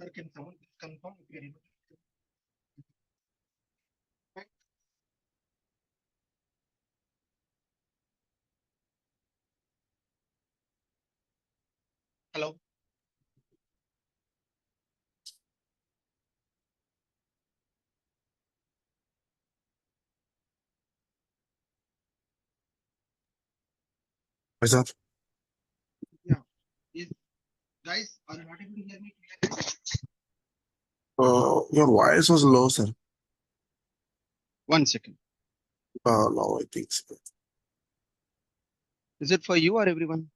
Sir, can someone please confirm if you are able to? Hello. What's up? Yeah. Is guys, are you not able to hear me clearly? Your voice was low, sir. 1 second. No, I think so. Is it for you or everyone?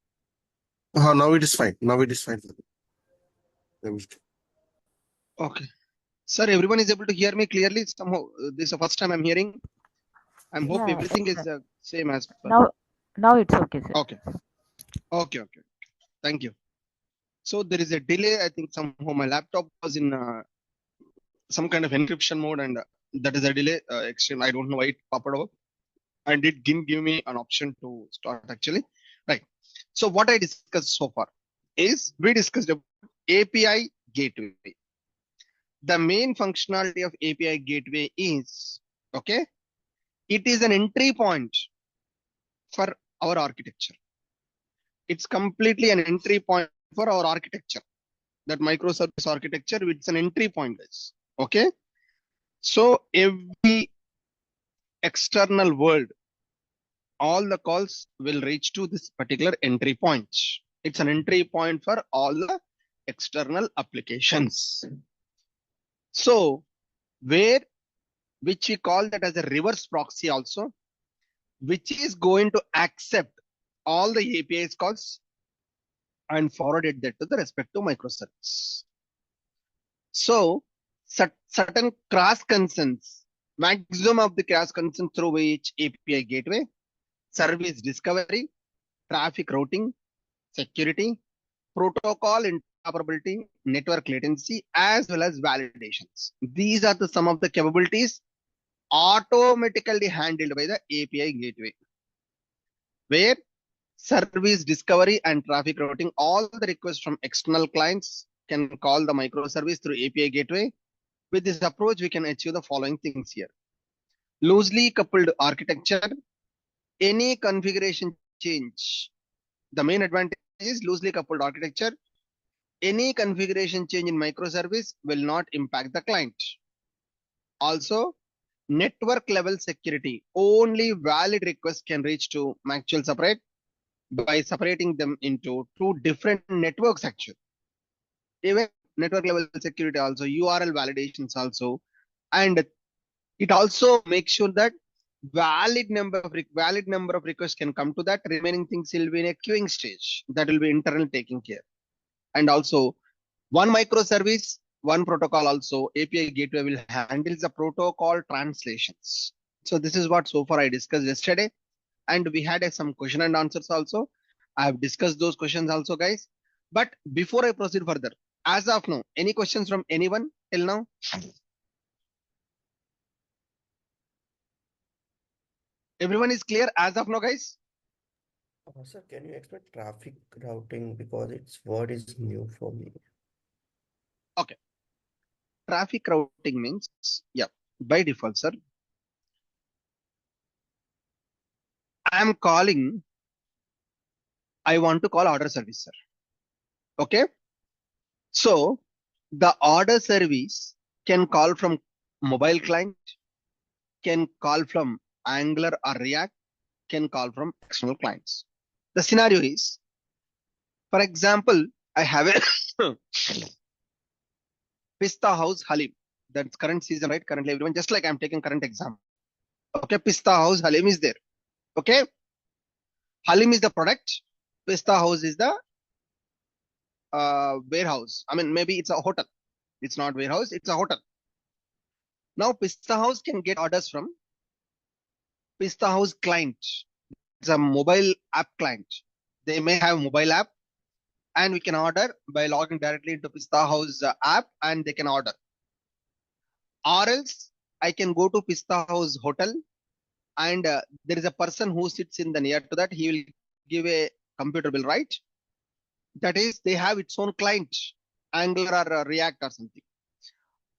Now it is fine. Now it is fine. Let me- Okay. Sir, everyone is able to hear me clearly. Somehow, this is the first time I'm hearing. I hope Yeah, everything is excellent. same as per. Now it's okay, sir. Okay. Okay. Thank you. So there is a delay. I think somehow my laptop was in some kind of encryption mode, and that is a delay. Extreme. I don't know why it popped up, and it didn't give me an option to start actually. Right. So what I discussed so far is we discussed about API gateway. The main functionality of API gateway is, okay, it is an entry point for our architecture. It's completely an entry point for our architecture. That microservice architecture, it's an entry point, guys. Okay. So every external world, all the calls will reach to this particular entry point. It's an entry point for all the external applications. So which we call that as a reverse proxy also, which is going to accept all the APIs calls and forwarded that to the respective microservice. So certain cross consents, maximum of the cross consents through which API gateway, service discovery, traffic routing, security, protocol interoperability, network latency, as well as validations. These are the some of the capabilities automatically handled by the API gateway, where service discovery and traffic routing, all the requests from external clients can call the microservice through API gateway. With this approach, we can achieve the following things here. Loosely coupled architecture, any configuration change. The main advantage is loosely coupled architecture. Any configuration change in microservice will not impact the client. Also, network level security. Only valid requests can reach to actual separate by separating them into two different networks actually. Even network level security also, URL validations also, and it also makes sure that valid number of requests can come to that. Remaining things will be in a queuing stage. That will be internal taking care. And also one microservice, one protocol also, API gateway will handle the protocol translations. So this is what so far I discussed yesterday. And we had some question and answers also. I have discussed those questions also, guys. But before I proceed further, as of now, any questions from anyone till now? Everyone is clear as of now, guys? Sir, can you explain traffic routing because its word is new for me? Okay. Traffic routing means, yeah, by default, sir, I am calling, I want to call order service, sir. Okay. So the order service can call from mobile client, can call from Angular or React, can call from external clients. The scenario is, for example, I have a Pista House Halim. That's current season, right? Currently, everyone, just like I'm taking current example. Okay, Pista House Halim is there. Okay, Halim is the product. Pista House is the warehouse. I mean, maybe it's a hotel. It's not warehouse, it's a hotel. Now, Pista House can get orders from Pista House client. It's a mobile app client. They may have mobile app, and we can order by logging directly into Pista House app, and they can order. Or else, I can go to Pista House hotel, and there is a person who sits in the near to that. He will give a computer bill, right? That is, they have its own client. Angular or React or something.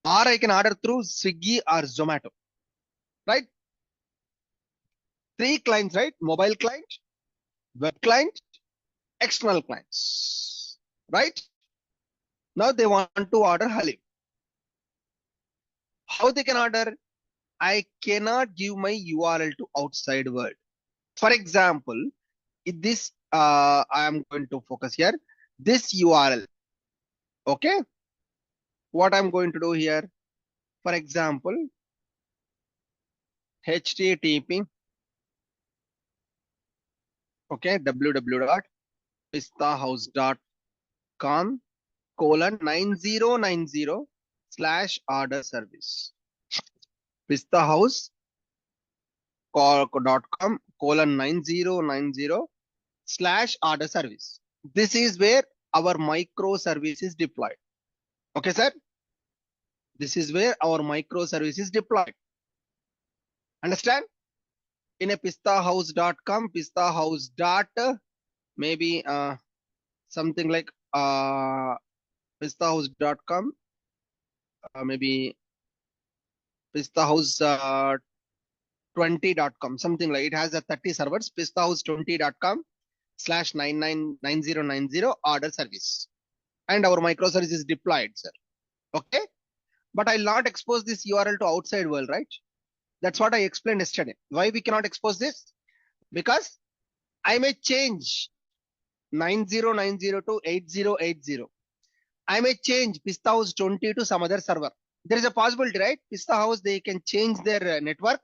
Or I can order through Swiggy or Zomato, right? 3 clients, right? Mobile client, web client, external clients, right? Now they want to order Halim. How they can order? I cannot give my URL to outside world. For example, in this, I am going to focus here. This URL, okay? What I'm going to do here, for example, HTTP, okay, www.pistahouse.com:9090/order service. pistahouse.com:9090/order service. This is where our microservice is deployed. Okay, sir? This is where our microservice is deployed. Understand? In a pistahouse.com, pistahouse dot maybe something like pistahouse.com, maybe pistahouse20.com, something like it has a 30 servers, pistahouse20.com/999090 order service. And our microservice is deployed, sir. Okay. But I'll not expose this URL to outside world, right? That's what I explained yesterday. Why we cannot expose this? Because I may change 9090 to 8080. I may change pistahouse20 to some other server. There is a possibility, right? Pistahouse, they can change their network.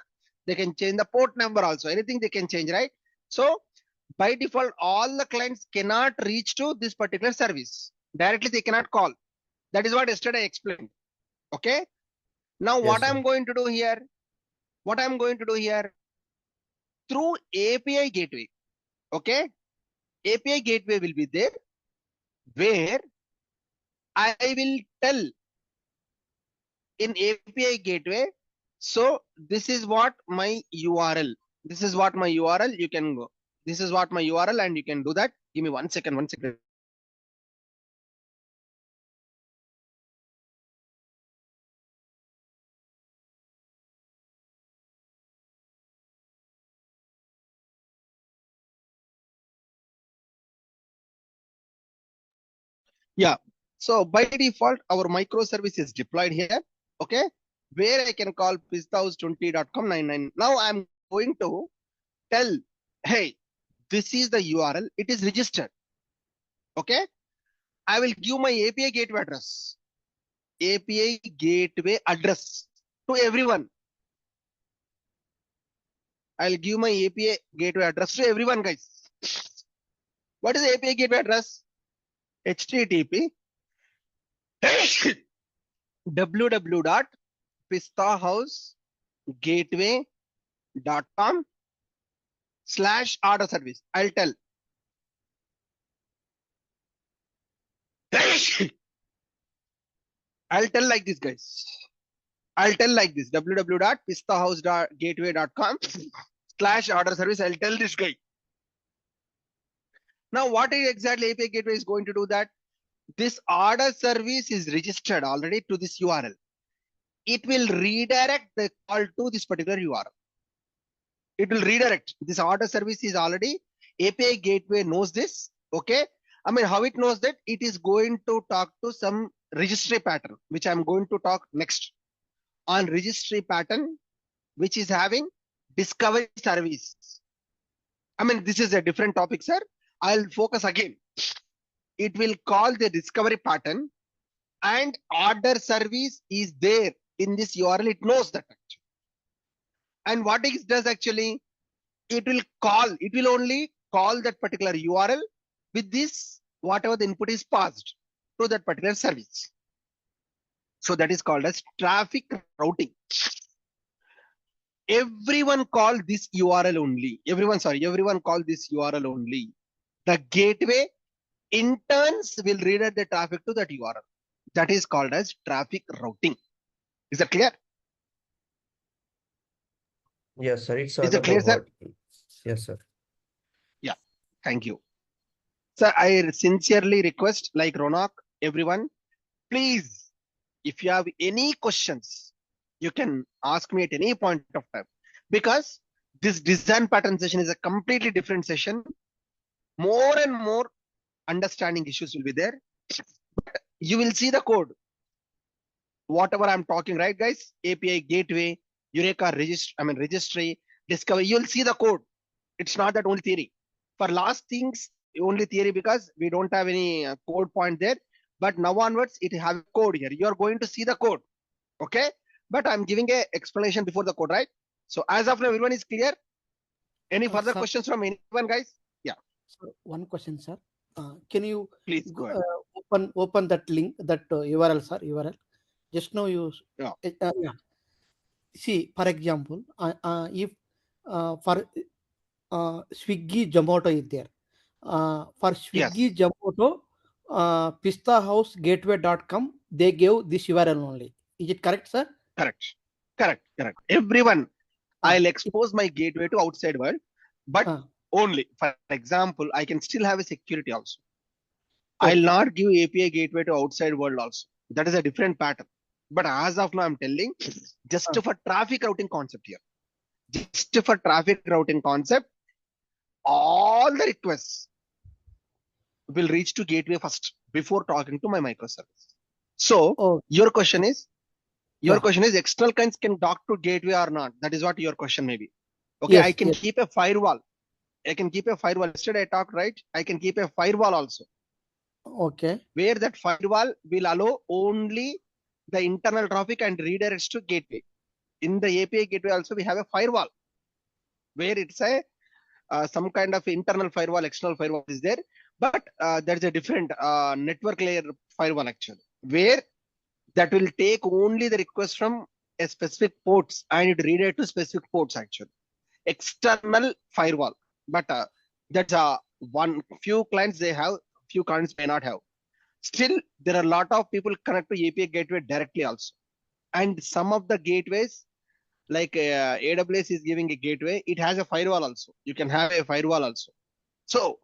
They can change the port number also. Anything they can change, right? So by default, all the clients cannot reach to this particular service. Directly, they cannot call. That is what yesterday I explained. Okay. Now, Yes, what sir. I'm going to do here? What I'm going to do here? Through API gateway. Okay. API gateway will be there where I will tell in API gateway. So this is what my URL. This is what my URL. You can go. This is what my URL, and you can do that. Give me 1 second. 1 second. Yeah. So by default, our microservice is deployed here. Okay. Where I can call pistahouse20.com:99. Now I'm going to tell, hey, this is the URL. It is registered. Okay. I will give my API gateway address. API gateway address to everyone. I'll give my API gateway address to everyone, guys. What is the API gateway address? HTTP www.pistahouse.com/order service. I'll tell. I'll tell like this, guys. I'll tell like this: www.pistahouse.gateway.com/order service. I'll tell this guy. Now, what exactly API gateway is going to do that? This order service is registered already to this URL. It will redirect the call to this particular URL. It will redirect. This order service is already, API gateway knows this. Okay. I mean, how it knows that? It is going to talk to some registry pattern, which I'm going to talk next on registry pattern, which is having discovery service. I mean, this is a different topic, sir. I'll focus again. It will call the discovery pattern, and order service is there in this URL. It knows that. And what it does actually, it will only call that particular URL with this, whatever the input is passed to that particular service. So that is called as traffic routing. Everyone call this URL only. Everyone call this URL only. The gateway interns will redirect the traffic to that URL. That is called as traffic routing. Is that clear? Yes, sir. It's all Is it clear, about sir? what? Yes, sir. Yeah. Thank you. Sir, I sincerely request, like Ronak, everyone, Please, if you have any questions, you can ask me at any point of time, because this design pattern session is a completely different session. More and more understanding issues will be there. You will see the code. Whatever I'm talking, right, guys? API gateway, Eureka registry, discovery. You'll see the code. It's not that only theory. For last things, only theory, because we don't have any code point there. But now onwards, it have code here. You are going to see the code. Okay. But I'm giving a explanation before the code, right? So as of now, everyone is clear. Any further Sir, questions from anyone, guys? Yeah, sir, one question, sir. Can you please go ahead. open that link, that URL, sir? URL. Just now you. Yeah. Yeah. See, for example, if for Swiggy Zomato is there. For Yes. Swiggy Zomato, pistahousegateway.com, they gave this URL only. Is it correct, sir? Correct. Correct. Correct. Everyone, Ah. I'll expose my gateway to outside world, but only, for example, I can still have a security also. I'll Okay. not give API gateway to outside world also. That is a different pattern. But as of now, I'm telling just for traffic routing concept here. Just for traffic routing concept, all the requests will reach to gateway first before talking to my microservice. So Oh, your question is, Yeah. external clients can talk to gateway or not? That is what your question may be. Okay, Yes, I can yes. keep a firewall. I can keep a firewall. Yesterday I talked, right? I can keep a firewall also, Okay. where that firewall will allow only the internal traffic and redirects to gateway. In the API gateway also, we have a firewall where it's a some kind of internal firewall, external firewall is there, but there's a different network layer firewall actually, where that will take only the request from a specific ports and it redirect to specific ports actually. External firewall, but that's one few clients they have, few clients may not have. Still, there are a lot of people connect to API gateway directly also, and some of the gateways like AWS is giving a gateway. It has a firewall also. You can have a firewall also. So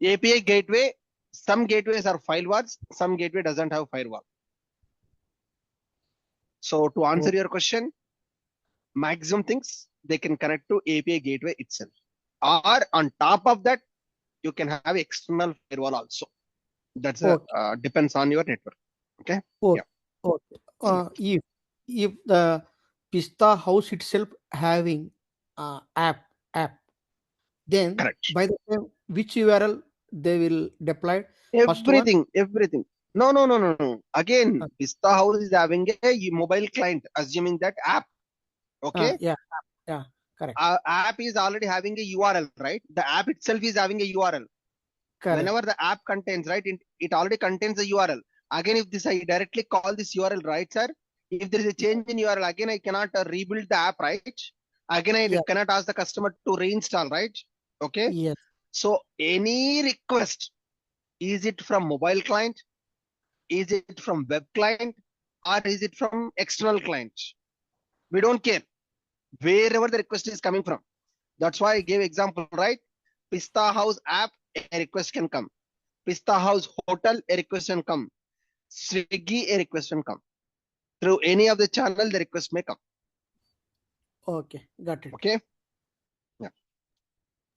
API gateway, some gateways are firewalls, some gateway doesn't have firewall. So to answer your question, maximum things they can connect to API gateway itself. Or on top of that, you can have external firewall also. That's depends on your network. Okay. Okay. Okay. If the Pista house itself having app, then Correct. by the time which URL they will deploy? First one? Everything. No. Again, Pista House is having a mobile client, assuming that app. Okay. Yeah. Correct. App is already having a URL, right? The app itself is having a URL. Correct. Whenever the app contains, right, it already contains a URL. Again, if this I directly call this URL, right, sir? If there is a change in URL, again I cannot rebuild the app, right? Again, I cannot ask the customer to reinstall, right? Okay. Yes. So any request, is it from mobile client? Is it from web client? Or is it from external client? We don't care. Wherever the request is coming from. That's why I gave example, right? Pista House app, a request can come. Pista House hotel, a request can come. Swiggy, a request can come. Through any of the channel, the request may come. Okay, got it. Okay. Yeah.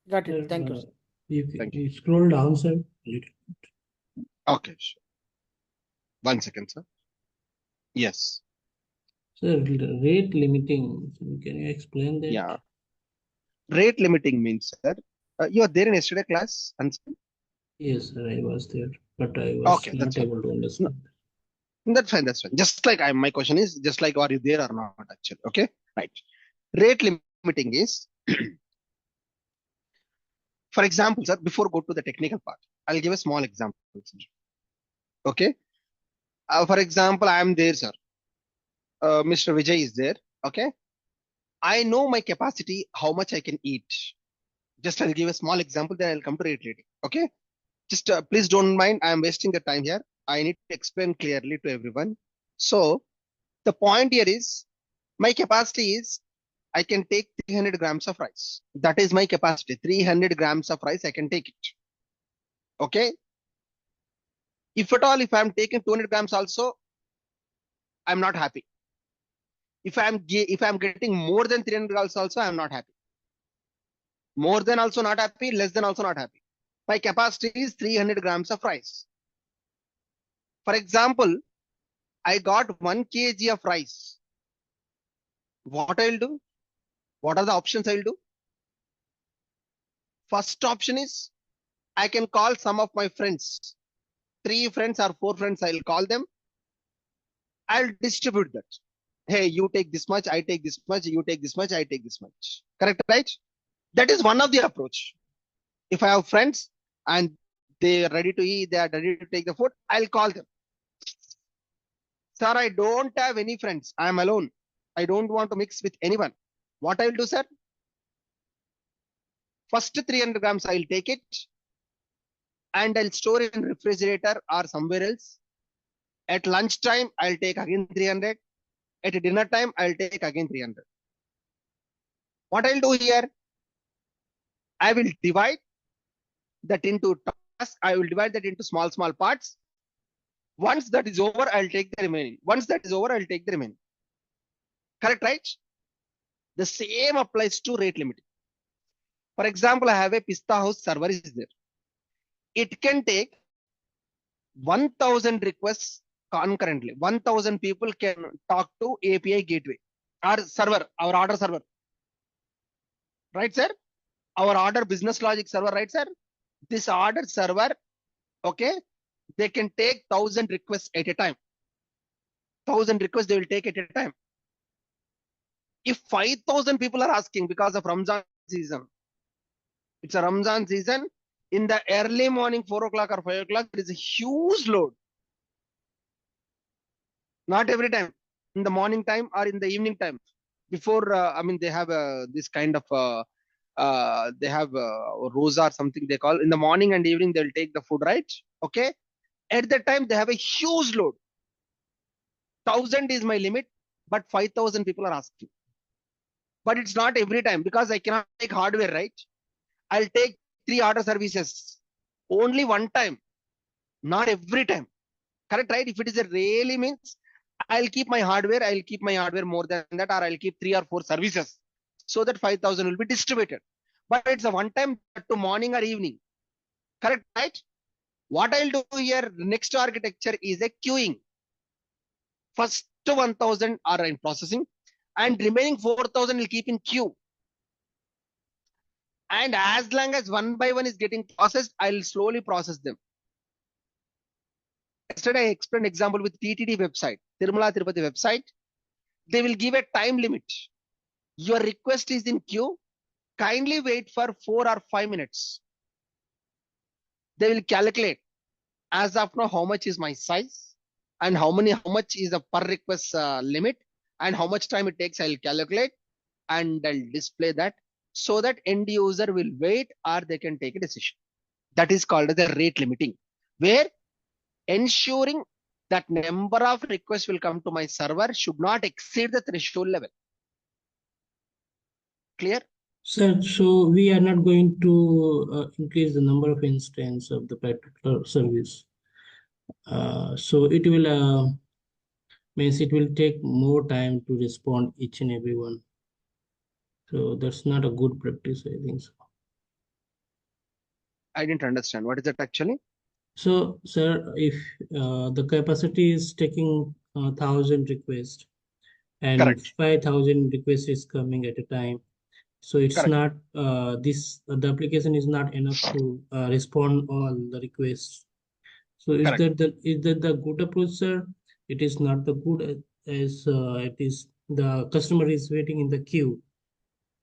Got it. Thank you, sir. If you scroll down, sir. Okay. Sure. 1 second, sir. Yes. Sir, rate limiting. Can you explain that? Yeah. Rate limiting means, sir, you are there in yesterday class? Yes, sir, I was there, but I was not able to understand. That's fine. Just like my question is just like, are you there or not actually? Okay, right. Rate limiting is, for example, sir, before go to the technical part, I'll give a small example. Okay. For example, I am there, sir. Mr. Vijay is there. Okay. I know my capacity, how much I can eat. Just I'll give a small example, then I'll come to rate rating. Okay. Just please don't mind. I am wasting the time here. I need to explain clearly to everyone. So the point here is my capacity is I can take 300 grams of rice. That is my capacity. 300 grams of rice, I can take it. Okay. If at all, if I'm taking 200 grams also, I'm not happy. If I'm getting more than 300 grams also, I'm not happy. More than also not happy, less than also not happy. My capacity is 300 grams of rice. For example, I got 1 kg of rice. What I'll do? What are the options I'll do? First option is I can call some of my friends. 3 friends or 4 friends, I'll call them. I'll distribute that. Hey, you take this much, I take this much, you take this much, I take this much. Correct, right? That is one of the approach. If I have friends and they are ready to eat, they are ready to take the food, I'll call them. Sir, I don't have any friends. I am alone. I don't want to mix with anyone. What I will do, sir? First 300 grams, I'll take it and I'll store it in refrigerator or somewhere else. At lunchtime, I'll take again 300. At dinner time, I'll take again 300. What I'll do here? I will divide that into tasks. I will divide that into small parts. Once that is over, I'll take the remaining. Once that is over, I'll take the remaining. Correct, right? The same applies to rate limiting. For example, I have a Pista House server is there. It can take 1000 requests concurrently. 1000 people can talk to API gateway. Our server, our order server. Right, sir? Our order business logic server, right, sir? This order server, okay, they can take 1000 requests at a time. 1000 requests they will take at a time. If 5000 people are asking because of Ramzan season, it's a Ramzan season, in the early morning, 4 o'clock or 5 o'clock, there is a huge load. Not every time, in the morning time or in the evening time. Before, I mean, they have this kind of, they have rosa or something they call. In the morning and evening, they'll take the food, right? Okay. At that time, they have a huge load. 1000 is my limit, but 5000 people are asking. But it's not every time because I cannot take hardware, right? I'll take 3 order services only one time, not every time. Correct, right? If it is a really means, I'll keep my hardware more than that, or I'll keep 3 or 4 services so that 5000 will be distributed. But it's a one time to morning or evening. Correct, right? What I'll do here, next architecture is a queuing. First 1000 are in processing and remaining 4000 will keep in queue. And as long as one by one is getting processed, I'll slowly process them. Yesterday, I explained example with TTD website, Tirumala Tirupati website. They will give a time limit. Your request is in queue. Kindly wait for 4 or 5 minutes. They will calculate as of now how much is my size and how much is the per request limit and how much time it takes. I'll calculate and I'll display that so that end user will wait or they can take a decision. That is called as the rate limiting, where ensuring that number of requests will come to my server should not exceed the threshold level. Clear? Sir, so we are not going to increase the number of instances of the particular service. So it will means it will take more time to respond each and every one. So that's not a good practice, I think so. I didn't understand. What is it actually? So, sir, if the capacity is taking 1000 requests and Correct. 5000 requests is coming at a time, so it's Correct. not the application is not enough to respond all the requests. So is Correct. that the good approach, sir? It is not the good as it is the customer is waiting in the queue.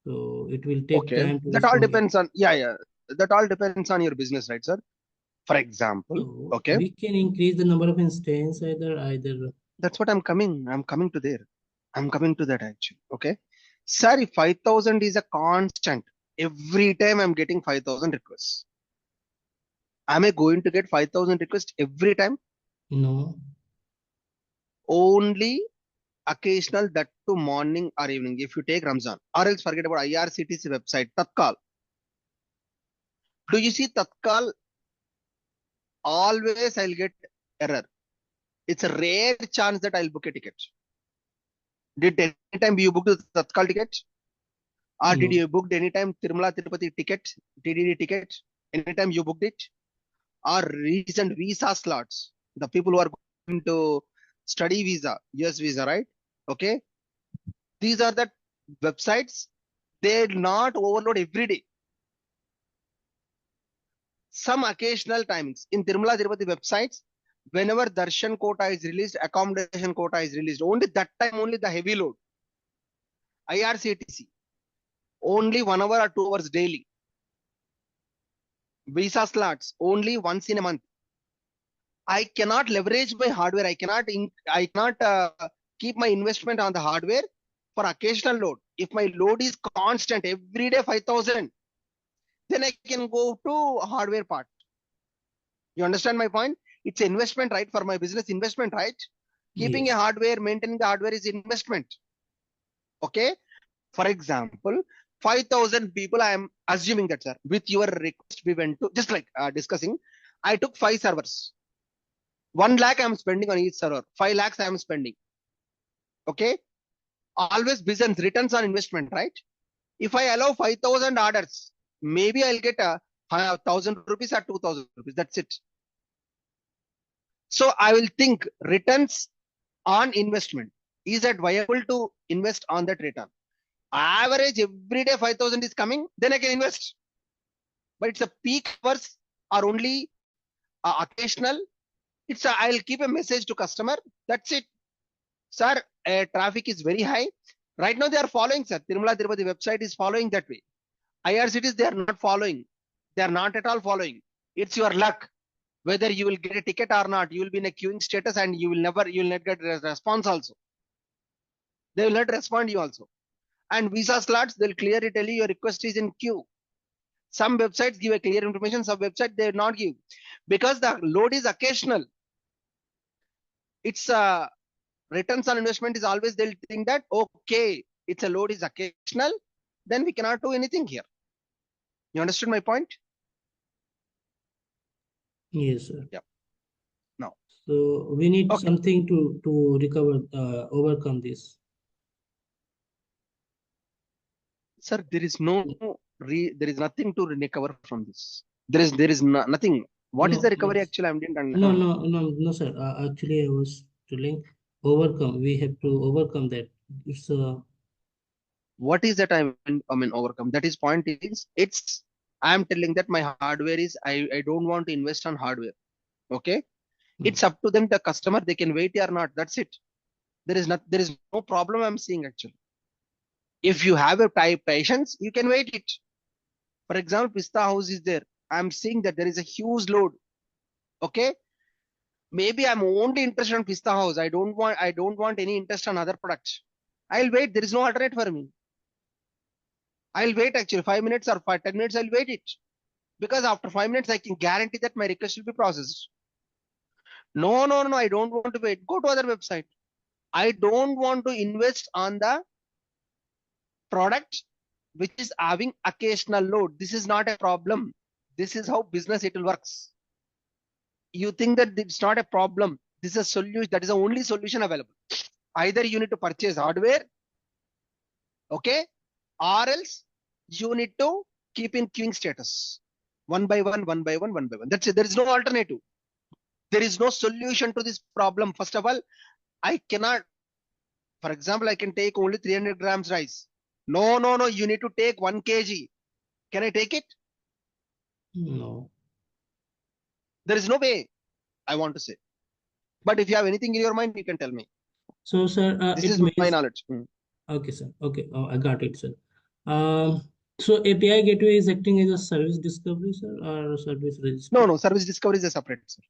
So it will take Okay. time to That all respond. depends on, yeah. That all depends on your business, right, sir? For example, So okay. we can increase the number of instances either. That's what I'm coming to there. I'm coming to that actually. Okay. Sir, if 5000 is a constant, every time I'm getting 5000 requests. Am I going to get 5000 requests every time? No. Only occasional, that to morning or evening. If you take Ramzan, or else forget about IRCTC website, Tatkal. Do you see Tatkal? Always I'll get error. It's a rare chance that I'll book a ticket. Did any time you booked the Tatkal ticket? Or did No. you booked anytime Tirumala Tirupati ticket, TDD ticket? Anytime you booked it? Or recent visa slots? The people who are going to study visa, US visa, right? Okay. These are the websites. They'll not overload every day. Some occasional timings in Tirumala Tirupati websites, whenever darshan quota is released, accommodation quota is released, only that time only the heavy load. IRCTC, only 1 hour or 2 hours daily. Visa slots, only once in a month. I cannot leverage my hardware. I cannot keep my investment on the hardware for occasional load. If my load is constant every day 5,000, then I can go to hardware part. You understand my point? It's investment, right? For my business investment, right? Keeping Yes. a hardware, maintaining the hardware is investment. Okay. For example, 5,000 people, I am assuming that, sir, with your request, we went to, just like discussing, I took 5 servers. 1 lakh I am spending on each server. 5 lakhs I am spending. Okay. Always business returns on investment, right? If I allow 5,000 orders, maybe I'll get a 1,000 rupees or 2,000 rupees. That's it. So I will think returns on investment. Is that viable to invest on that return? Average every day 5,000 is coming, then I can invest. But it's a peak hours or only occasional. I'll keep a message to customer. That's it. Sir, traffic is very high. Right now they are following, sir. Tirumala Tirupati website is following that way. IRCTs, they are not following. They are not at all following. It's your luck. Whether you will get a ticket or not, you will be in a queuing status and you will not get a response also. They will not respond you also. And visa slots, they'll clearly tell you your request is in queue. Some websites give a clear information, some websites they will not give. Because the load is occasional. It's returns on investment is always they'll think that, okay, it's a load is occasional, then we cannot do anything here. You understood my point? Yes, sir. Yeah. Now. So we need Okay. something to recover, overcome this. Sir, there is nothing to recover from this. There is nothing. What is No, the recovery yes. actually? I didn't No, sir. Actually, I was telling overcome. We have to overcome that. It's what is that I mean overcome? That is point is I am telling that my hardware is I don't want to invest on hardware. Okay. It's up to them, the customer, they can wait or not. That's it. There is no problem I'm seeing actually. If you have a patience, you can wait it. For example, Pista House is there. I'm seeing that there is a huge load. Okay. Maybe I'm only interested in Pista House. I don't want any interest on other products. I'll wait. There is no alternate for me. I'll wait actually 5 minutes or 10 minutes. I'll wait it. Because after 5 minutes, I can guarantee that my request will be processed. No. I don't want to wait. Go to other website. I don't want to invest on the product which is having occasional load. This is not a problem. This is how business it works. You think that it's not a problem. This is a solution. That is the only solution available. Either you need to purchase hardware, okay, or else you need to keep in queuing status. One by one. That's it. There is no alternative. There is no solution to this problem. First of all, I cannot, for example, I can take only 300 grams rice. No. You need to take 1 kg. Can I take it? no. There is no way, I want to say. But if you have anything in your mind, you can tell me. So, sir, This it is my means knowledge. okay, sir. Okay, I got it, sir. So API gateway is acting as a service discovery, sir, or service registry? No. Service discovery is a separate, sir.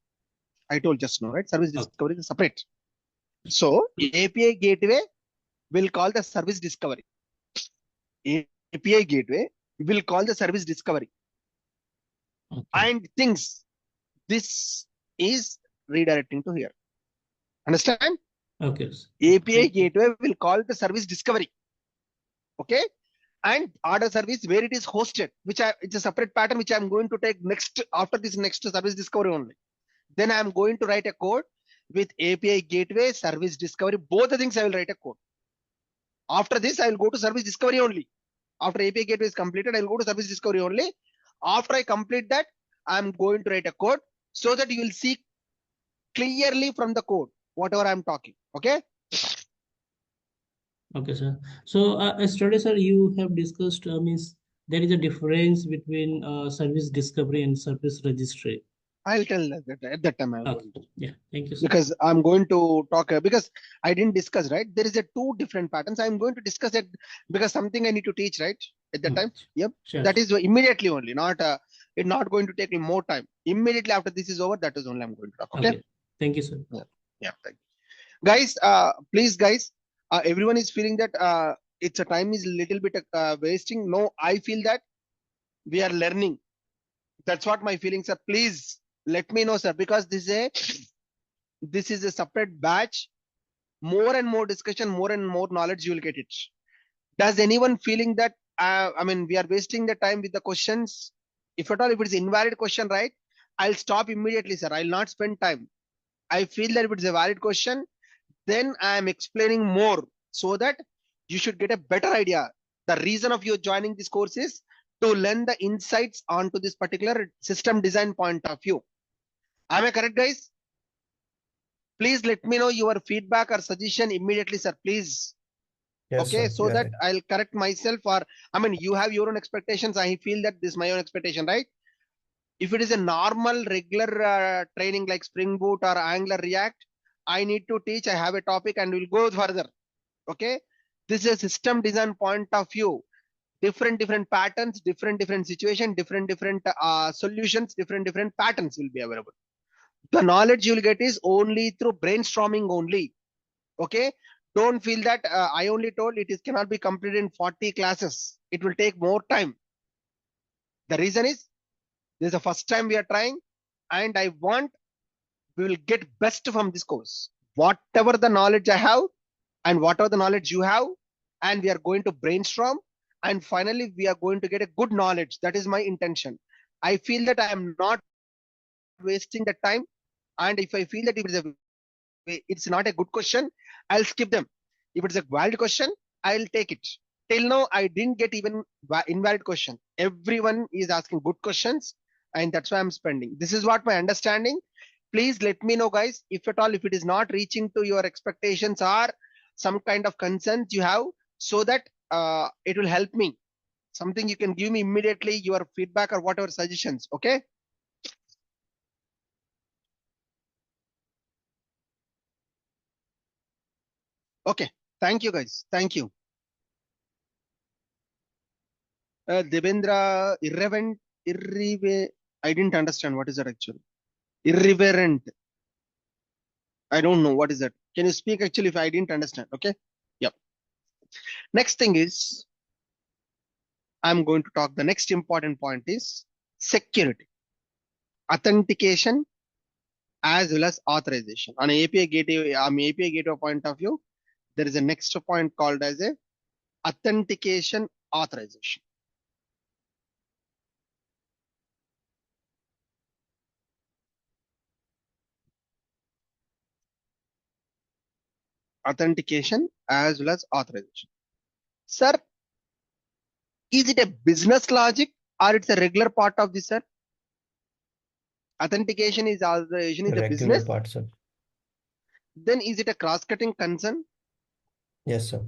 I told just now, right? Service discovery is a separate. So API gateway will call the service discovery. API gateway will call the service discovery. Okay. And thinks this is redirecting to here. Understand? Okay. Sir. API gateway will call the service discovery. Okay. And order service where it is hosted, it's a separate pattern which I'm going to take next after this next service discovery only. Then I'm going to write a code with API gateway, service discovery, both the things I will write a code. After this, I will go to service discovery only. After API gateway is completed, I will go to service discovery only. After I complete that, I'm going to write a code so that you will see clearly from the code, whatever I'm talking. Okay. Okay, sir. So, yesterday, sir, you have discussed, means there is a difference between service discovery and service registry. I'll tell that at that time. Okay. Yeah, thank you, sir. Because I'm going to talk because I didn't discuss, right? There is a two different patterns. I'm going to discuss it because something I need to teach, right? At that time. Yep. Sure. That is immediately only, not it's not going to take me more time. Immediately after this is over, that is only I'm going to talk. Okay. Thank you, sir. Yeah. Thank you. Guys, please, guys, everyone is feeling that it's a time is a little bit wasting. No, I feel that we are learning. That's what my feelings are. Please let me know, sir, because this is a separate batch. More and more discussion, more and more knowledge, you will get it. Does anyone feeling that I mean we are wasting the time with the questions? If at all, if it's invalid question, right, I'll stop immediately, sir. I'll not spend time. I feel that if it's a valid question, then I am explaining more so that you should get a better idea. The reason of you joining this course is to learn the insights onto this particular system design point of view. Am I correct, guys? Please let me know your feedback or suggestion immediately, sir. Please. Yes, Okay, sir. so Yeah, that right. I'll correct myself, or I mean, you have your own expectations. I feel that this is my own expectation, right? If it is a normal, regular training like Spring Boot or Angular React, I need to teach. I have a topic and we'll go further. Okay, this is a system design point of view. Different patterns, different situation, different solutions, different patterns will be available. The knowledge you'll get is only through brainstorming only. Okay, don't feel that I only told it is cannot be completed in 40 classes. It will take more time. The reason is this is the first time we are trying, and I want we will get best from this course. Whatever the knowledge I have and whatever the knowledge you have, and we are going to brainstorm, and finally we are going to get a good knowledge. That is my intention. I feel that I am not wasting the time, and if I feel that it's not a good question, I'll skip them. If it's a valid question, I'll take it. Till now, I didn't get even invalid question. Everyone is asking good questions, and that's why I'm spending. This is what my understanding. Please let me know, guys, if at all, if it is not reaching to your expectations or some kind of concerns you have, so that it will help me. Something you can give me immediately, your feedback or whatever suggestions. Okay. Okay. Thank you, guys. Thank you. Devendra, I didn't understand what is that actually. Irreverent. I don't know what is that. Can you speak actually if I didn't understand? Okay. Yep. Next thing is, I'm going to talk. The next important point is security, authentication, as well as authorization. On API gateway point of view, there is a next point called as a authentication authorization. Authentication as well as authorization. Sir, is it a business logic or it's a regular part of this, sir? Authentication is authorization is a Regular business. part, sir. Then is it a cross-cutting concern? Yes, sir.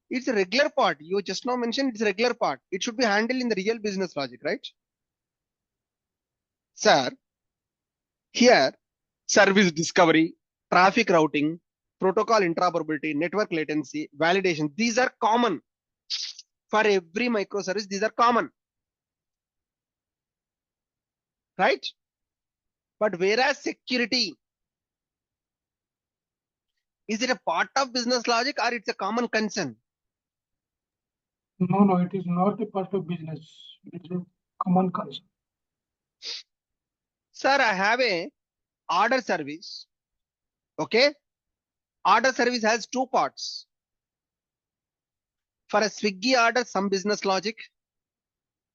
It's a regular part. You just now mentioned it's a regular part. It should be handled in the real business logic, right? Sir, here, service discovery, traffic routing, protocol interoperability, network latency, validation, these are common. For every microservice, these are common. Right? But whereas security, is it a part of business logic or it's a common concern? No, it is not a part of business. It is a common concern. Sir, I have a order service. Okay. Order service has two parts. For a Swiggy order, some business logic.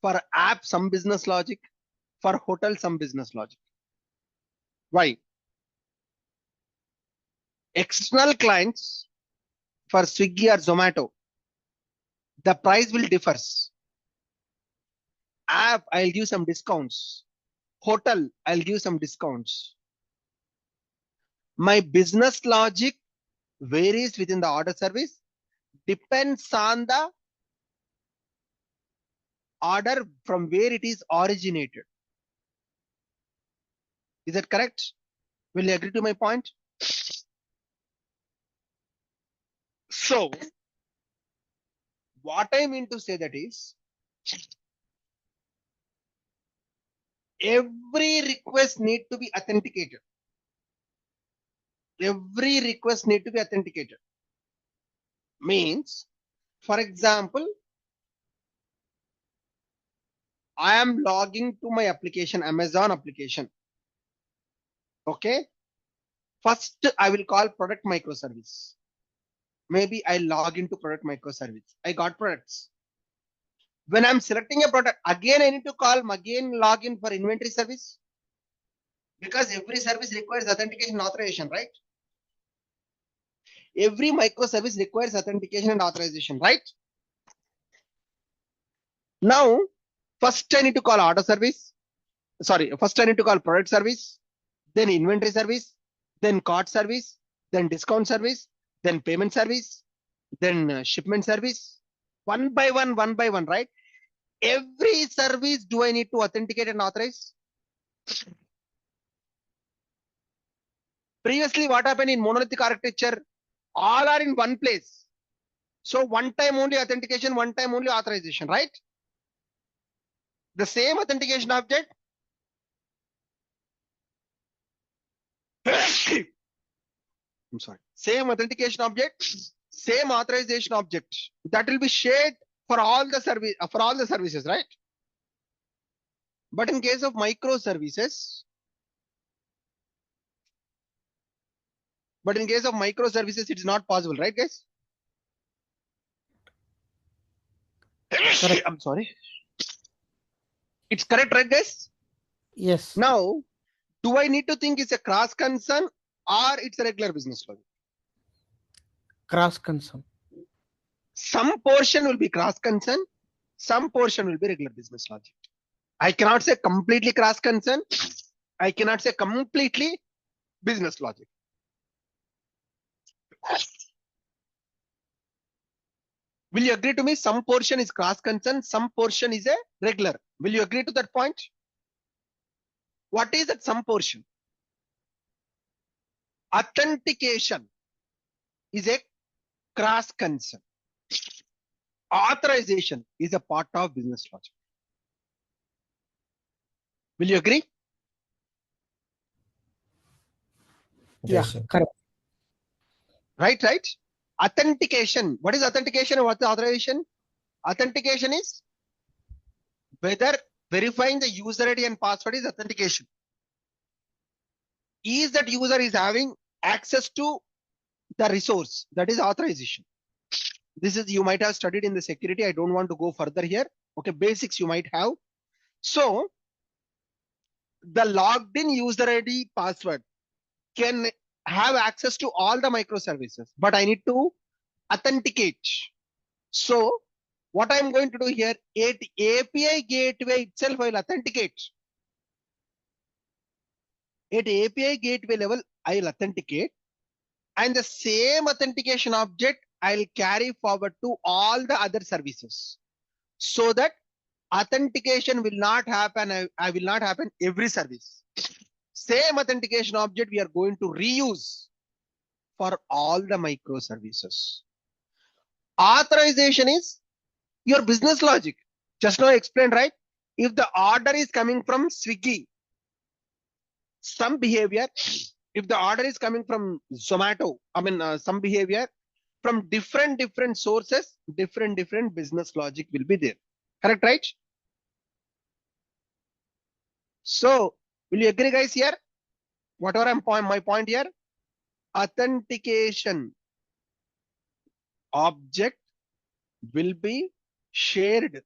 For app, some business logic. For hotel, some business logic. Why? External clients for Swiggy or Zomato, the price will differ. App, I'll give some discounts. Hotel, I'll give some discounts. My business logic varies within the order service, depends on the order from where it is originated. Is that correct? Will you agree to my point? So, what I mean to say that is, every request need to be authenticated. Every request need to be authenticated. Means, for example, I am logging to my application, Amazon application. Okay. First, I will call product microservice. Maybe I log into product microservice. I got products. When I'm selecting a product, again, I need to call again log in for inventory service. Because every service requires authentication and authorization, right? Every microservice requires authentication and authorization, right? Now, first I need to call order service. Sorry, first I need to call product service, then inventory service, then cart service, then discount service, then payment service, then shipment service. One by one, right? Every service do I need to authenticate and authorize? Previously, what happened in monolithic architecture? All are in one place. So one time only authentication, one time only authorization, right? The same authentication object. I'm sorry. Same authentication object, same authorization object. That will be shared for all the services, right? But in case of microservices, it's not possible, right, guys? Correct. I'm sorry. It's correct, right, guys? Yes. Now, do I need to think it's a cross concern or it's a regular business logic? Cross concern. Some portion will be cross concern, some portion will be regular business logic. I cannot say completely cross concern. I cannot say completely business logic. Will you agree to me? Some portion is cross concern, some portion is a regular. Will you agree to that point? What is that some portion? Authentication is a cross concern. Authorization is a part of business logic. Will you agree? Yeah, Yes, sir. correct. Right. Authentication. What is authentication and what's the authorization? Authentication is whether verifying the user ID and password is authentication. Is that user is having access to the resource, that is authorization. This is, you might have studied in the security. I don't want to go further here. Okay, basics you might have. So the logged in user ID password can have access to all the microservices, but I need to authenticate. So what I'm going to do here, at API gateway itself, I'll authenticate. At API gateway level, I'll authenticate, and the same authentication object I'll carry forward to all the other services, so that authentication will not happen. I will not happen every service. Same authentication object we are going to reuse for all the microservices. Authorization is your business logic. Just now I explained, right? If the order is coming from Swiggy, some behavior. If the order is coming from Zomato, some behavior from different sources, different business logic will be there. Correct, right? So will you agree, guys, here? Whatever my point here, authentication object will be shared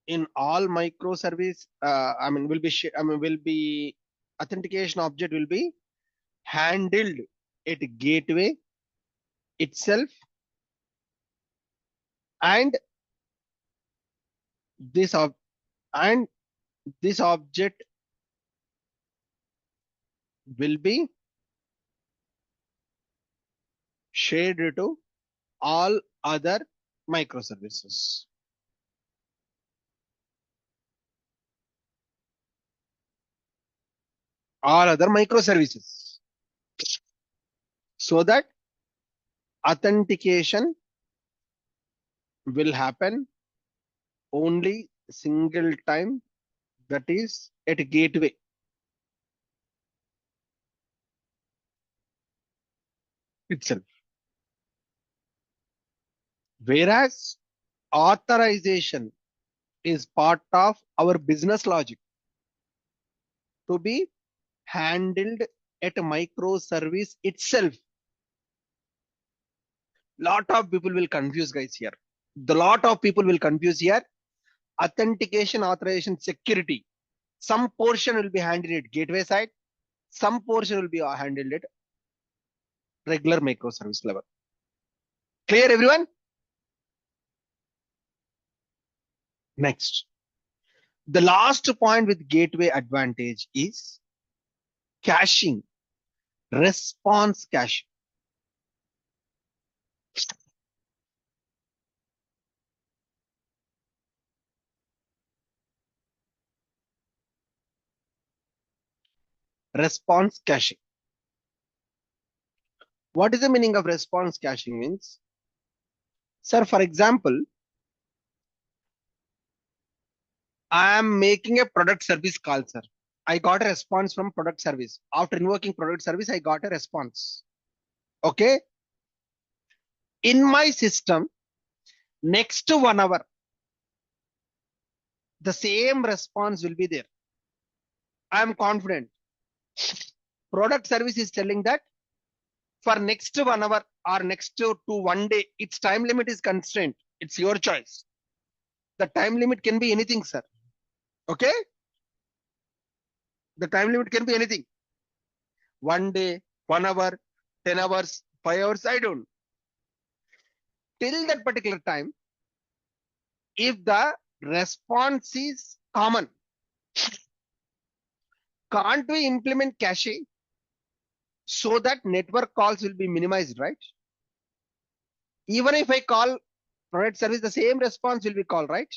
in all microservice. Will be authentication object will be handled at gateway itself, and this and this object will be shared to all other microservices. All other microservices, so that authentication will happen only single time, that is at gateway. Itself. Whereas authorization is part of our business logic to be handled at a microservice itself. Lot of people will confuse, guys, here. The lot of people will confuse here. Authentication, authorization, security. Some portion will be handled at gateway side. Some portion will be handled at regular microservice level. Clear, everyone? Next. The last point with gateway advantage is caching, response caching. Response caching. What is the meaning of response caching means? Sir, for example, I am making a product service call, sir. I got a response from product service. After invoking product service, I got a response. Okay. In my system, next to 1 hour, the same response will be there. I am confident. Product service is telling that for next 1 hour or next to 1 day, its time limit is constrained. It's your choice. The time limit can be anything, sir. Okay. The time limit can be anything. 1 day, 1 hour, 10 hours, 5 hours, I don't. Till that particular time, if the response is common, can't we implement cache so that network calls will be minimized, right? Even if I call product service, the same response will be called, right?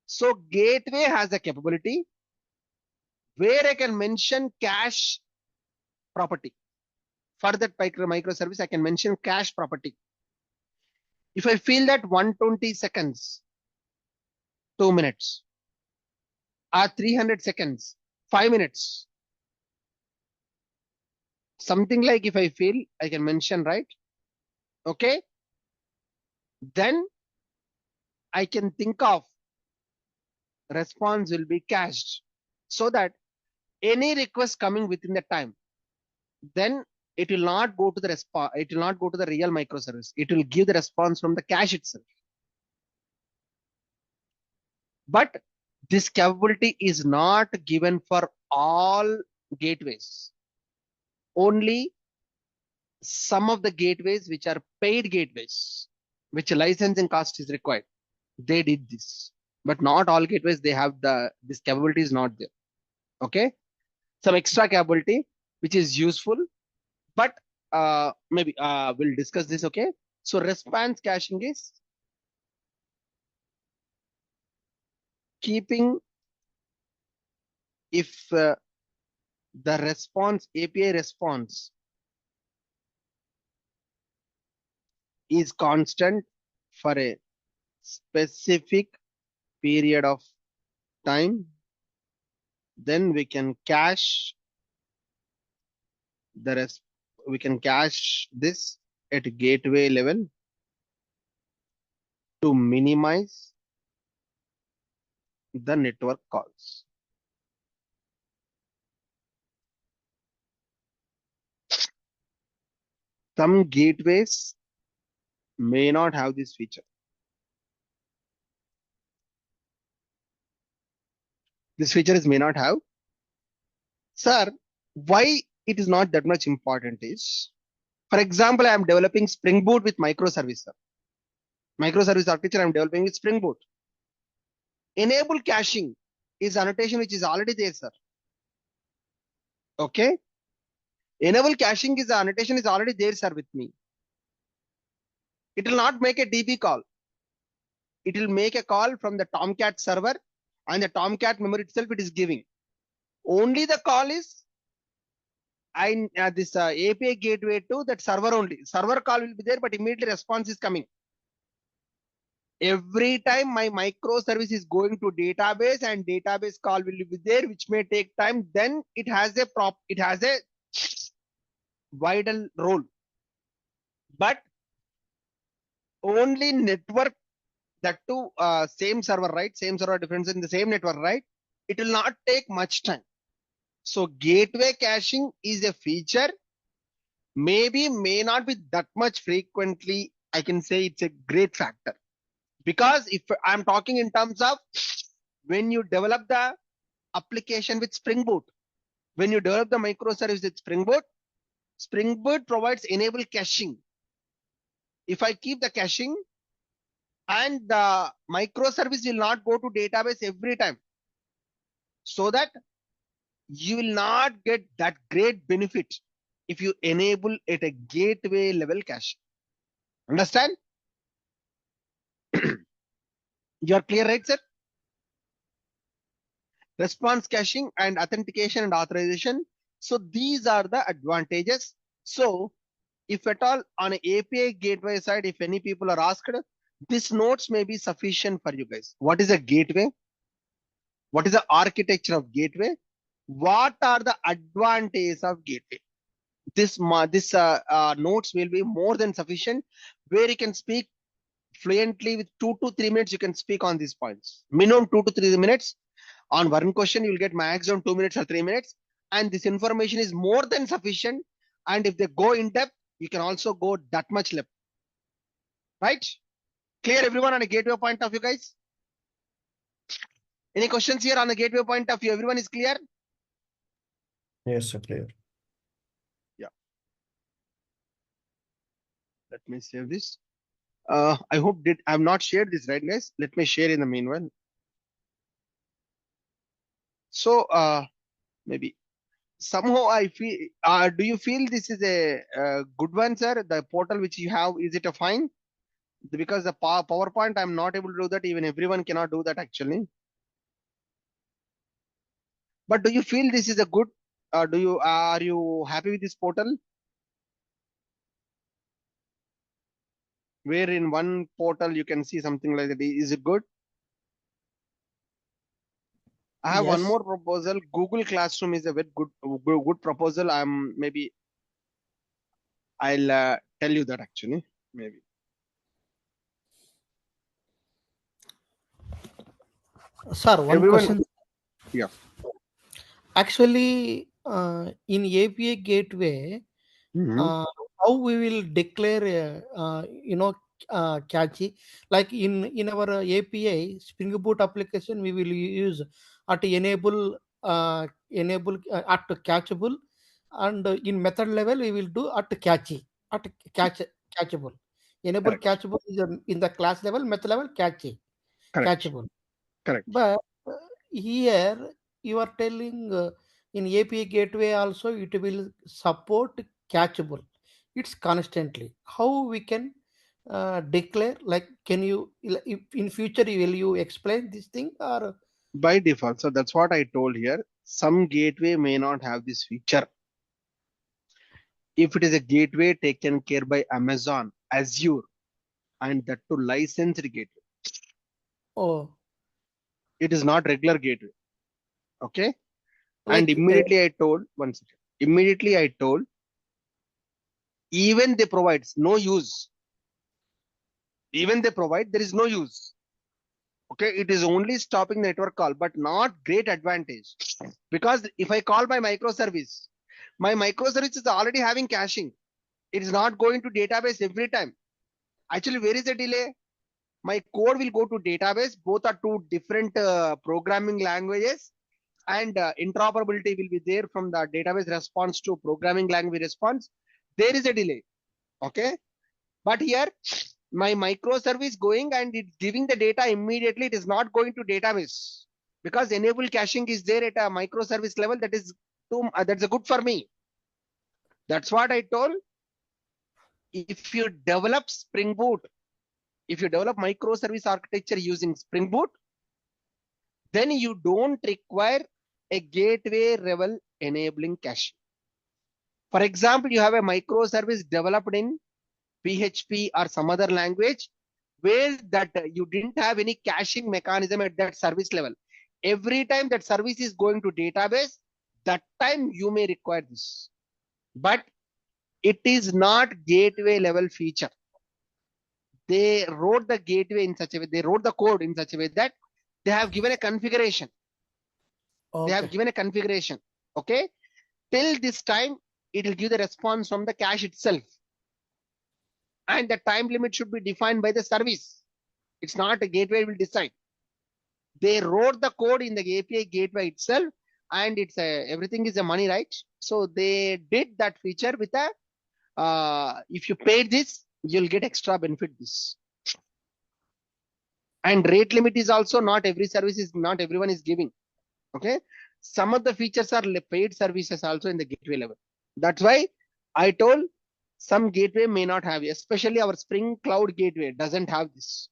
So gateway has a capability where I can mention cache property. For that microservice, I can mention cache property. If I feel that 120 seconds, 2 minutes, or 300 seconds, 5 minutes, something like if I feel I can mention, right? Okay. Then I can think of response will be cached so that any request coming within the time, then it will not go to the response. It will not go to the real microservice. It will give the response from the cache itself. But this capability is not given for all gateways. Only some of the gateways which are paid gateways, which licensing cost is required, they did this. But not all gateways, they have this capability is not there. Okay. Some extra capability which is useful, but maybe we'll discuss this. Okay. So response caching is keeping if the response API response is constant for a specific period of time, then we can cache we can cache this at gateway level to minimize the network calls. Some gateways may not have this feature. This feature may not have Sir, why it is not that much important is, for example, I am developing Spring Boot with microservice, sir. Microservice architecture I am developing with Spring Boot. Enable caching is annotation which is already there, sir. Okay. Enable caching is annotation is already there, sir, with me. It will not make a DB call. It will make a call from the Tomcat server, and the Tomcat memory itself it is giving. Only the call is this API gateway to that server only. Server call will be there, but immediately response is coming. Every time my microservice is going to database and database call will be there, which may take time. Then it has a vital role. But only network, that too same server, right? Same server difference in the same network, right? It will not take much time. So gateway caching is a feature, maybe may not be that much frequently. I can say it's a great factor, because if I'm talking in terms of when you develop the application with Spring Boot, when you develop the microservice with Spring Boot provides enable caching. If I keep the caching, and the microservice will not go to database every time, so that you will not get that great benefit if you enable at a gateway level cache. Understand? You are clear, right, sir? Response caching and authentication and authorization. So these are the advantages. So if at all on an API gateway side, if any people are asked, this notes may be sufficient for you guys. What is a gateway? What is the architecture of gateway? What are the advantages of gateway? This notes will be more than sufficient, where you can speak fluently with 2 to 3 minutes. You can speak on these points. Minimum 2 to 3 minutes. On one question, you will get maximum 2 minutes or 3 minutes. And this information is more than sufficient. And if they go in depth, you can also go that much left. Right? Clear everyone on a gateway point of view, guys? Any questions here on a gateway point of view? Everyone is clear? Yes, sir, clear. Let me save this. I hope I have not shared this, right, guys? Let me share in the meanwhile. So maybe somehow I feel, do you feel this is a good one, sir? The portal which you have, is it a fine? Because the PowerPoint, I'm not able to do that. Even everyone cannot do that actually. But do you feel this is a good, are you happy with this portal? Where in one portal you can see something like that. Is it good? I have one Yes. more proposal. Google Classroom is a very good proposal. Maybe I'll tell you that actually. Maybe. Sir, one Everyone- question. Yeah. Actually, in API gateway, how we will declare, catchy, like in our API Spring Boot application, we will use at enable at catchable, and in method level we will do at catchable. Enable Correct. catchable is in the class level, method level Correct. catchable. Correct. But here you are telling in API gateway also it will support catchable. It's constantly. How we can declare? Like, can you if in future will you explain this thing or? By default, so that's what I told here. Some gateway may not have this feature. If it is a gateway taken care by Amazon, Azure, and that to licensed gateway, Oh, it is not regular gateway. Okay. like And immediately I told, one second. Immediately I told, even they provide no use. Even they provide, there is no use. Okay, it is only stopping the network call, but not great advantage. Because if I call my microservice is already having caching. It is not going to database every time. Actually, where is the delay? My code will go to database. Both are two different programming languages. and interoperability will be there from the database response to programming language response, there is a delay. Okay. But here my microservice going and it's giving the data immediately. It is not going to database because enable caching is there at a microservice level. That is that's a good for me. That's what I told. If you develop Spring Boot, if you develop microservice architecture using Spring Boot, then you don't require a gateway level enabling caching. For example, you have a microservice developed in PHP or some other language where that you didn't have any caching mechanism at that service level. Every time that service is going to database, that time you may require this. But it is not gateway level feature. They wrote the gateway in such a way, they wrote the code in such a way that they have given a configuration. Okay. They have given a configuration. Okay. Till this time, it will give the response from the cache itself. And the time limit should be defined by the service. It's not a gateway will decide. They wrote the code in the API gateway itself, and it's everything is a money, right? So they did that feature with a if you pay this, you'll get extra benefit this. And rate limit is also not every service is not everyone is giving. Okay. Some of the features are paid services also in the gateway level. That's why I told some gateway may not have, especially our Spring Cloud gateway doesn't have this.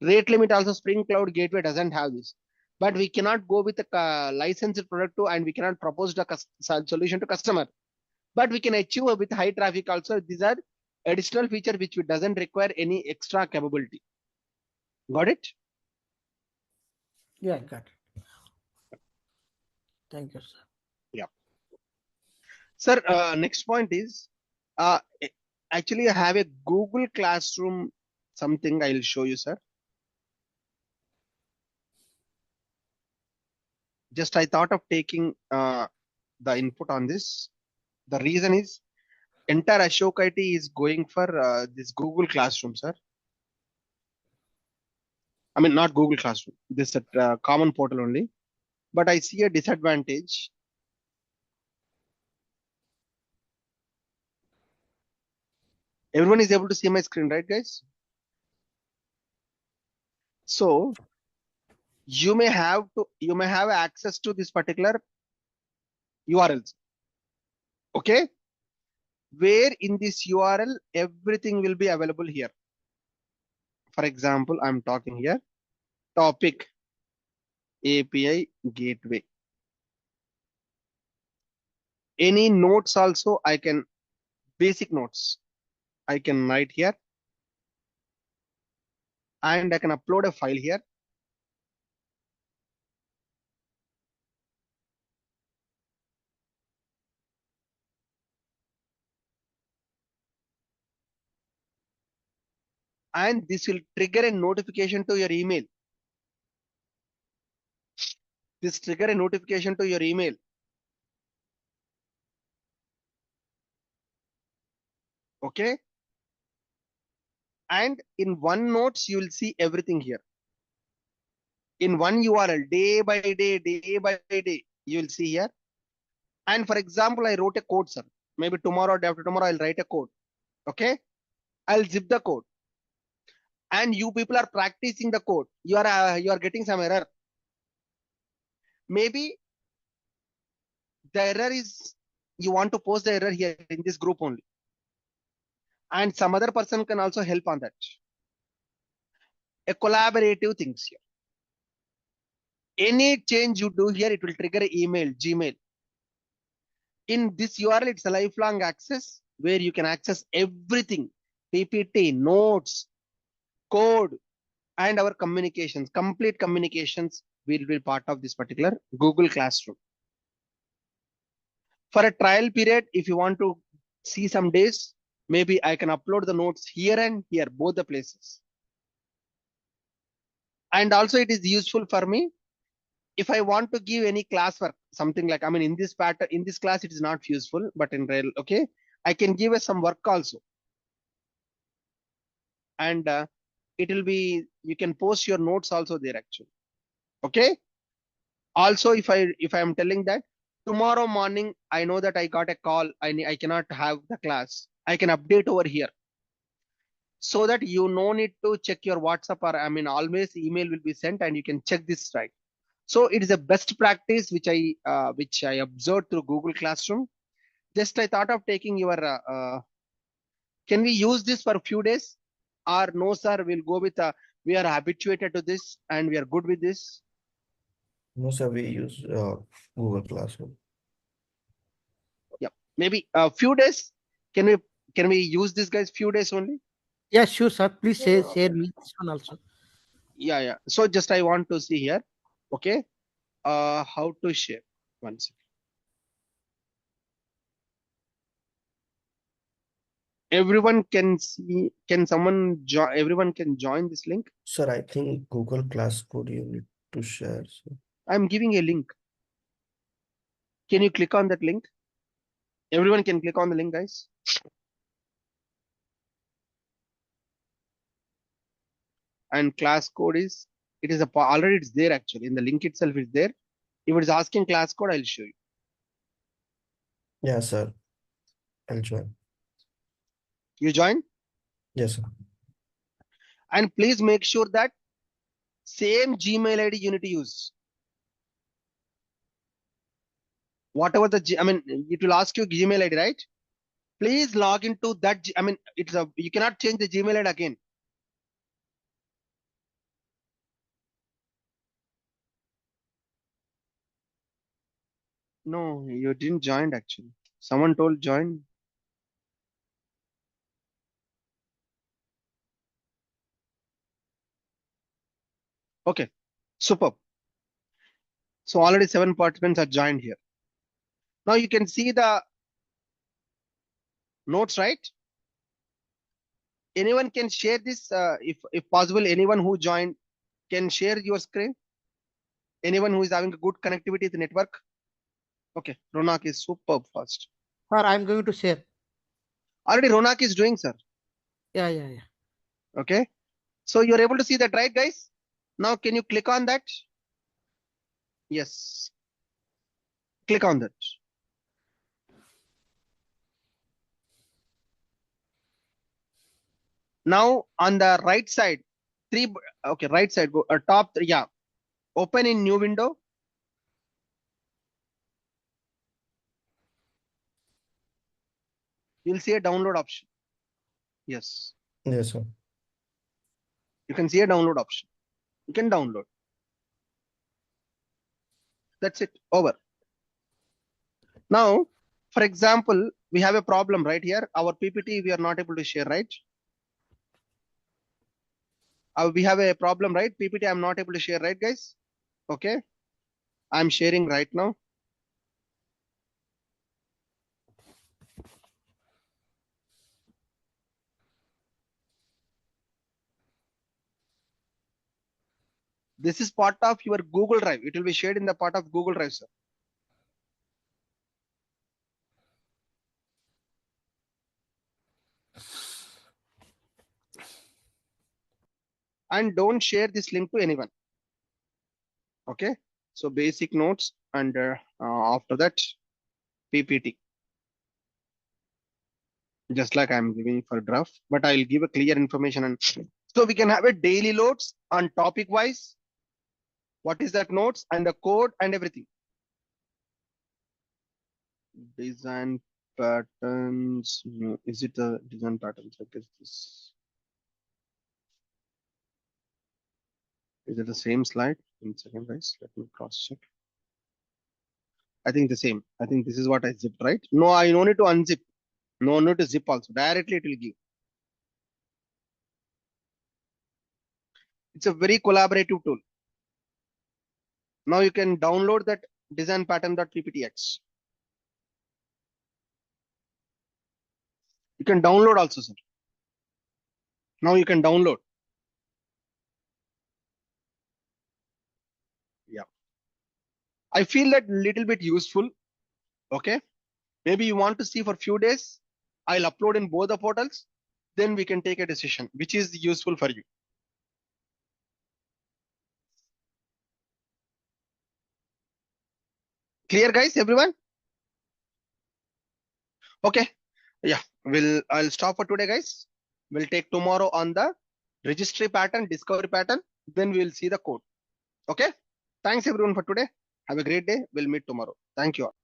Rate limit also Spring Cloud gateway doesn't have this. But we cannot go with a licensed product to, and we cannot propose the solution to customer. But we can achieve with high traffic also. These are additional feature which doesn't require any extra capability. Got it? Yeah, got it. Thank you, sir. Yeah. Sir, next point is, actually I have a Google Classroom, something I'll show you, sir. Just I thought of taking the input on this. The reason is entire Ashok IT is going for this Google Classroom, sir. I mean, not Google Classroom, this common portal only. But I see a disadvantage. Everyone is able to see my screen, right, guys? So you may have access to this particular URLs. Okay. Where in this URL, everything will be available here. For example, I'm talking here, topic API gateway. Any notes also I can, basic notes I can write here. And I can upload a file here. And this will trigger a notification to your email. This trigger a notification to your email. Okay. And in one notes, you will see everything here. In one URL, day by day, you will see here. And for example, I wrote a code, sir. Maybe tomorrow or day after tomorrow, I'll write a code. Okay. I'll zip the code. And you people are practicing the code. You are getting some error. Maybe the error is, you want to post the error here in this group only. And some other person can also help on that. A collaborative things here. Any change you do here, it will trigger email, Gmail. In this URL, it's a lifelong access where you can access everything, PPT, notes, code, and our communications, complete communications will be part of this particular Google Classroom. For a trial period, if you want to see some days, maybe I can upload the notes here and here, both the places. And also it is useful for me if I want to give any classwork, something like, I mean, in this pattern, in this class, it is not useful, but in real, okay, I can give us some work also. And it will be, you can post your notes also there actually. Okay. Also, if I am telling that tomorrow morning, I know that I got a call, I cannot have the class, I can update over here, so that you no need to check your WhatsApp, or I mean always email will be sent and you can check this, right? So it is a best practice which I observed through Google Classroom. Just I thought of taking your can we use this for a few days, or no sir, we'll go with we are habituated to this and we are good with this. No, sir, we use Google Classroom. Yeah, maybe a few days. Can we use this, guys, few days only? Yeah, sure, sir. Please share me this one also. Yeah. So just I want to see here. Okay. How to share. One second. Everyone can see. Can someone join? Everyone can join this link. Sir, I think Google Class code you need to share. So. I'm giving a link. Can you click on that link? Everyone can click on the link, guys. And class code is, it is already it's there actually in the link itself is there. If it's asking class code, I'll show you. Yeah, sir. I'll join. You join, Yes, sir. and please make sure that same Gmail ID you need to use. Whatever I mean, it will ask you Gmail ID, right? Please log into that. I mean, you cannot change the Gmail ID again. No, you didn't join actually. Someone told join. Okay, superb. So already 7 participants are joined here. Now you can see the notes, right? Anyone can share this, if possible. Anyone who joined can share your screen. Anyone who is having a good connectivity to the network. Okay, Ronak is superb first. Sir, I'm going to share. Already Ronak is doing, sir. Yeah. Okay, so you're able to see that, right, guys? Now can you click on that? Yes, click on that. Now on the right side, okay, right side, go top, yeah, open in new window. You'll see a download option. Yes, Yes, sir. you can see a download option. You can download. That's it, over. Now, for example, we have a problem right here. Our PPT, we are not able to share, right? We have a problem, right? PPT, I'm not able to share, right, guys? Okay. I'm sharing right now. This is part of your Google Drive. It will be shared in the part of Google Drive, sir. And don't share this link to anyone. Okay. So basic notes, and after that, PPT. Just like I'm giving for draft, but I'll give a clear information. And so we can have a daily loads on topic wise. What is that notes and the code and everything. Design patterns. No, is it a design patterns? I guess this. Is it the same slide? In second, guys, let me cross check. I think the same. I think this is what I zipped, right? No, I no need to unzip. No need to zip also. Directly it will give. It's a very collaborative tool. Now you can download that design pattern.pptx. You can download also, sir. Now you can download. Yeah. I feel that little bit useful. Okay. Maybe you want to see for few days. I'll upload in both the portals. Then we can take a decision, which is useful for you. Clear, guys, everyone? Okay. Yeah, I'll stop for today, guys. We'll take tomorrow on the registry pattern, discovery pattern. Then we'll see the code. Okay. Thanks everyone for today. Have a great day. We'll meet tomorrow. Thank you all.